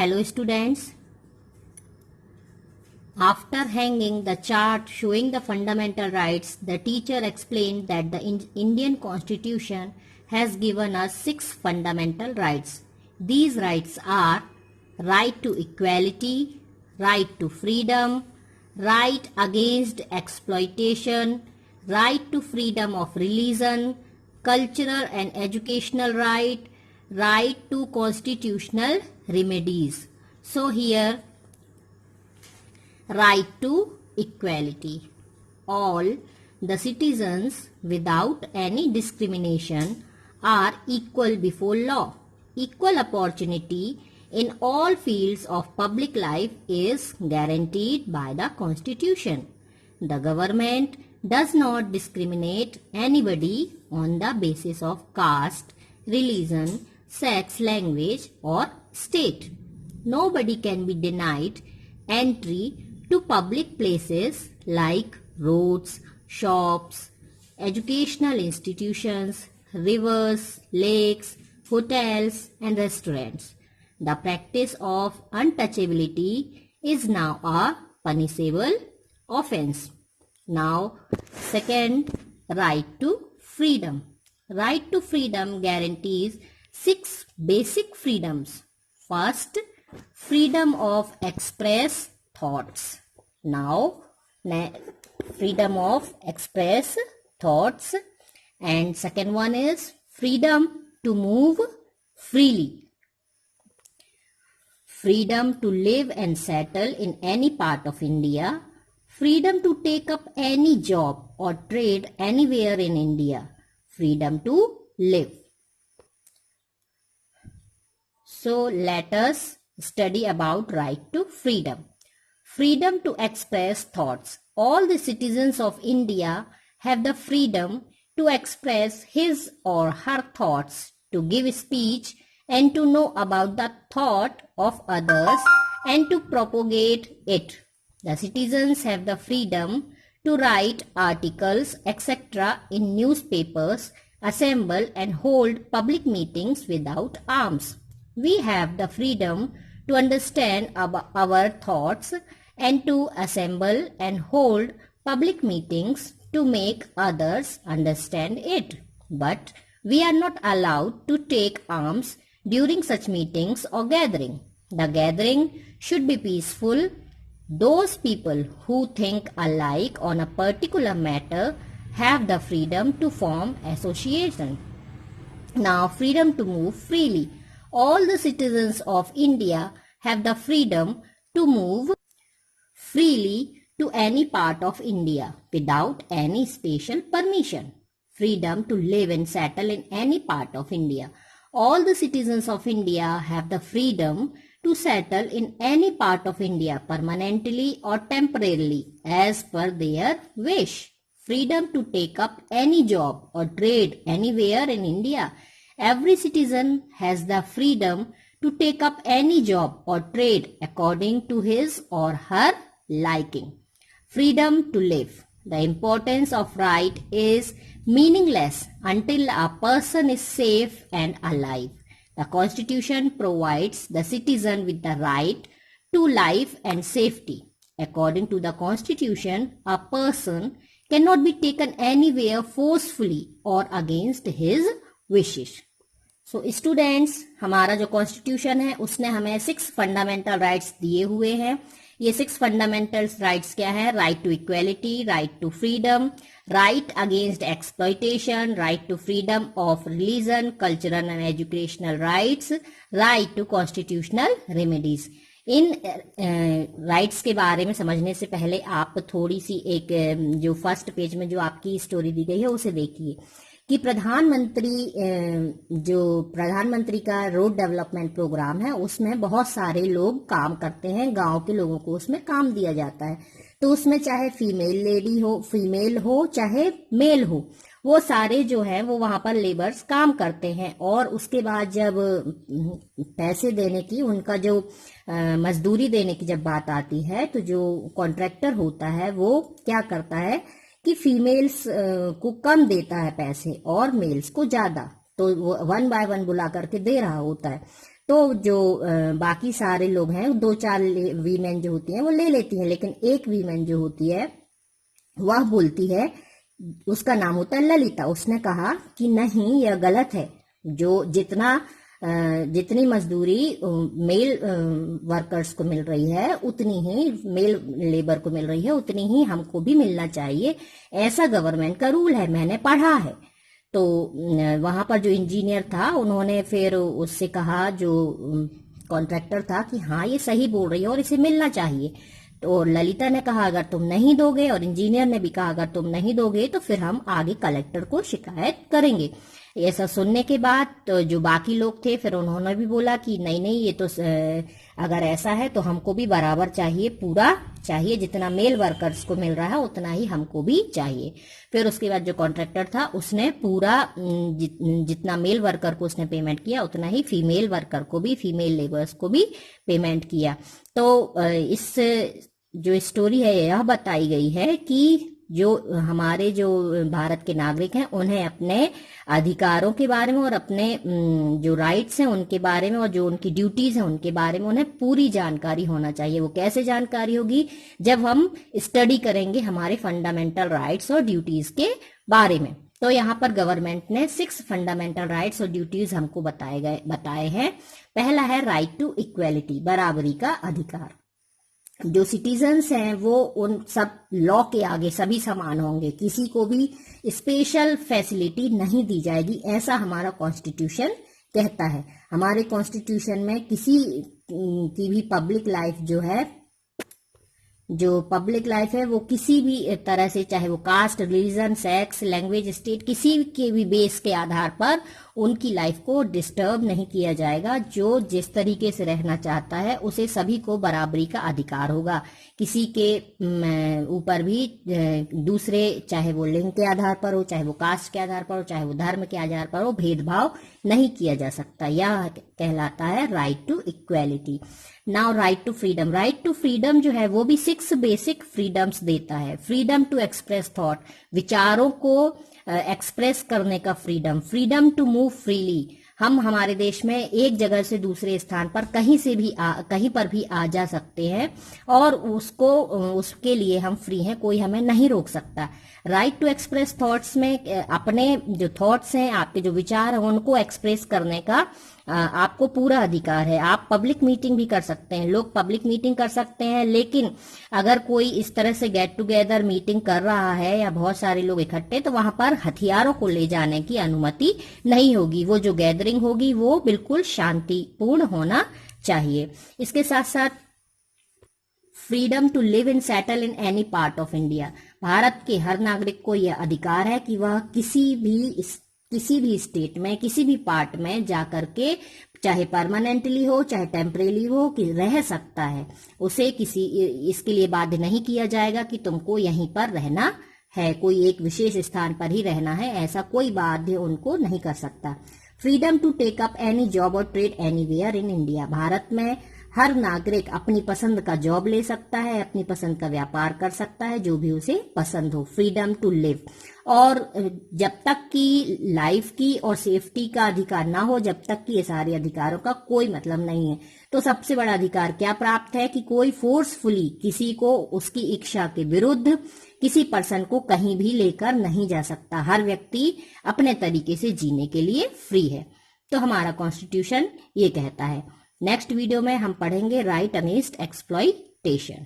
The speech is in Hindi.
Hello students. After hanging the chart showing the fundamental rights, the teacher explained that the Indian Constitution has given us 6 fundamental rights. These rights are right to equality, right to freedom, right against exploitation, right to freedom of religion, cultural and educational right, right to constitutional remedies. So here, right to equality. All the citizens without any discrimination are equal before law. Equal opportunity in all fields of public life is guaranteed by the Constitution. The government does not discriminate anybody on the basis of caste, religion, sex, language or state. Nobody can be denied entry to public places like roads, shops, educational institutions, rivers, lakes, hotels and restaurants. The practice of untouchability is now a punishable offense. Now, second, right to freedom. Right to freedom guarantees 6 basic freedoms. First, freedom of express thoughts. Now, freedom of express thoughts, and second one is freedom to move freely. Freedom to live and settle in any part of India. Freedom to take up any job or trade anywhere in India. Freedom to live. So let us study about right to freedom. Freedom to express thoughts. All the citizens of India have the freedom to express his or her thoughts, to give speech and to know about the thought of others and to propagate it. The citizens have the freedom to write articles, etc. in newspapers, assemble and hold public meetings without arms. We have the freedom to understand our thoughts and to assemble and hold public meetings to make others understand it. But we are not allowed to take arms during such meetings or gathering. The gathering should be peaceful. Those people who think alike on a particular matter have the freedom to form association. Now, freedom to move freely. All the citizens of India have the freedom to move freely to any part of India without any special permission. Freedom to live and settle in any part of India. All the citizens of India have the freedom to settle in any part of India permanently or temporarily as per their wish. Freedom to take up any job or trade anywhere in India. Every citizen has the freedom to take up any job or trade according to his or her liking. Freedom to live. The importance of right is meaningless until a person is safe and alive. The Constitution provides the citizen with the right to life and safety. According to the Constitution, a person cannot be taken anywhere forcefully or against his wishes. So students, हमारा जो कॉन्स्टिट्यूशन है उसने हमें 6 फंडामेंटल राइट्स दिए हुए हैं. ये 6 फंडामेंटल राइट्स क्या है? Right to equality, right to freedom, right against exploitation, right to freedom of religion, cultural and educational rights, right to constitutional remedies. इन राइट्स के बारे में समझने से पहले आप थोड़ी सी एक जो फर्स्ट पेज में जो आपकी स्टोरी दी गई है उसे देखिए कि प्रधानमंत्री का रोड डेवलपमेंट प्रोग्राम है, उसमें बहुत सारे लोग काम करते हैं. गांव के लोगों को उसमें काम दिया जाता है. तो उसमें चाहे फीमेल हो चाहे मेल हो, वो सारे जो है वो वहां पर लेबर्स काम करते हैं. और उसके बाद जब पैसे देने की, उनका जो मजदूरी देने की जब बात आती है, तो जो कॉन्ट्रैक्टर होता है वो क्या करता है कि फीमेल्स को कम देता है पैसे और मेल्स को ज्यादा. तो वो 1 बाय 1 बुला करके दे रहा होता है. तो जो बाकी सारे लोग हैं, 2-4 वीमेन जो होती हैं वो ले लेती हैं, लेकिन एक वीमेन जो होती है वह बोलती है, उसका नाम होता है ललिता। उसने कहा कि नहीं, यह गलत है। जो जितनी मजदूरी मेल वर्कर्स को मिल रही है, उतनी ही मेल लेबर को मिल रही है, उतनी ही हमको भी मिलना चाहिए। ऐसा गवर्नमेंट का रूल है, मैंने पढ़ा है। तो वहां पर जो इंजीनियर था, उन्होंने फिर उससे कहा, जो कॉन्ट्रैक्टर था, कि हाँ ये सही बोल रही है और इसे मिलना चाहिए। तो ललिता ने कहा अगर तुम नहीं दोगे, और इंजीनियर ने भी कहा अगर तुम नहीं दोगे तो फिर हम आगे कलेक्टर को शिकायत करेंगे। ऐसा सुनने के बाद तो जो बाकी लोग थे, फिर उन्होंने भी बोला कि नहीं नहीं, ये तो अगर ऐसा है तो हमको भी बराबर चाहिए, पूरा चाहिए, जितना मेल वर्कर्स को मिल रहा है उतना ही हमको भी चाहिए। फिर उसके बाद जो कॉन्ट्रैक्टर था उसने पूरा जितना मेल वर्कर को उसने पेमेंट किया, उतना ही फीमेल वर्कर को भी, फीमेल लेबर्स को भी पेमेंट किया। तो इस जो स्टोरी है यह बताई गई है कि जो हमारे जो भारत के नागरिक हैं, उन्हें अपने अधिकारों के बारे में और अपने जो राइट्स हैं उनके बारे में, और जो उनकी ड्यूटीज हैं उनके बारे में उन्हें पूरी जानकारी होना चाहिए। वो कैसे जानकारी होगी? जब हम स्टडी करेंगे हमारे फंडामेंटल राइट्स और ड्यूटीज के बारे में। तो यहाँ पर गवर्नमेंट ने 6 फंडामेंटल राइट्स और ड्यूटीज हमको बताए हैं। पहला है राइट टू इक्वेलिटी, बराबरी का अधिकार। जो सिटीजन्स हैं वो उन सब लॉ के आगे सभी समान होंगे, किसी को भी स्पेशल फैसिलिटी नहीं दी जाएगी, ऐसा हमारा कॉन्स्टिट्यूशन कहता है। हमारे कॉन्स्टिट्यूशन में किसी की भी पब्लिक लाइफ है वो किसी भी तरह से, चाहे वो caste, religion, sex, language, state, किसी के भी बेस के आधार पर उनकी लाइफ को डिस्टर्ब नहीं किया जाएगा। जो जिस तरीके से रहना चाहता है उसे सभी को बराबरी का अधिकार होगा। किसी के ऊपर भी दूसरे, चाहे वो लिंग के आधार पर हो, चाहे वो कास्ट के आधार पर हो, चाहे वो धर्म के आधार पर हो, भेदभाव नहीं किया जा सकता। यह कहलाता है right to equality. Now right to freedom. Right to freedom जो है वो भी 6 बेसिक फ्रीडम्स देता है। फ्रीडम टू एक्सप्रेस थॉट, विचारों को एक्सप्रेस करने का freedom. Freedom to move freely, हम हमारे देश में एक जगह से दूसरे स्थान पर कहीं पर भी आ जा सकते हैं, और उसके लिए हम फ्री हैं, कोई हमें नहीं रोक सकता। राइट टू एक्सप्रेस थॉट्स में अपने जो थॉट्स हैं, आपके जो विचार हैं, उनको एक्सप्रेस करने का आपको पूरा अधिकार है। आप पब्लिक मीटिंग भी कर सकते हैं, लोग पब्लिक मीटिंग कर सकते हैं, लेकिन अगर कोई इस तरह से गेट टुगेदर मीटिंग कर रहा है या बहुत सारे लोग इकट्ठे, तो वहां पर हथियारों को ले जाने की अनुमति नहीं होगी। वो जो गैदरिंग होगी वो बिल्कुल शांतिपूर्ण होना चाहिए। इसके साथ साथ freedom to live in settle in any part of India. Bharat के हर नागरिक को यह अधिकार है कि वह किसी भी स्टेट में, किसी भी पार्ट में जाकर के, चाहे परमानेंटली हो चाहे टेम्परेरी हो, कि रह सकता है। उसे इसके लिए बाध्य नहीं किया जाएगा कि तुमको यहीं पर रहना है, कोई एक विशेष स्थान पर ही रहना है, ऐसा कोई बाध्य उनको नहीं कर सकता। Freedom to take up any job और trade anywhere in India. Bharat में हर नागरिक अपनी पसंद का जॉब ले सकता है, अपनी पसंद का व्यापार कर सकता है, जो भी उसे पसंद हो। फ्रीडम टू लिव, और जब तक कि लाइफ की और सेफ्टी का अधिकार ना हो, जब तक कि ये सारे अधिकारों का कोई मतलब नहीं है। तो सबसे बड़ा अधिकार क्या प्राप्त है कि कोई फोर्सफुली किसी को उसकी इच्छा के विरुद्ध किसी पर्सन को कहीं भी लेकर नहीं जा सकता। हर व्यक्ति अपने तरीके से जीने के लिए फ्री है। तो हमारा कॉन्स्टिट्यूशन ये कहता है। नेक्स्ट वीडियो में हम पढ़ेंगे राइट अगेंस्ट एक्सप्लॉइटेशन।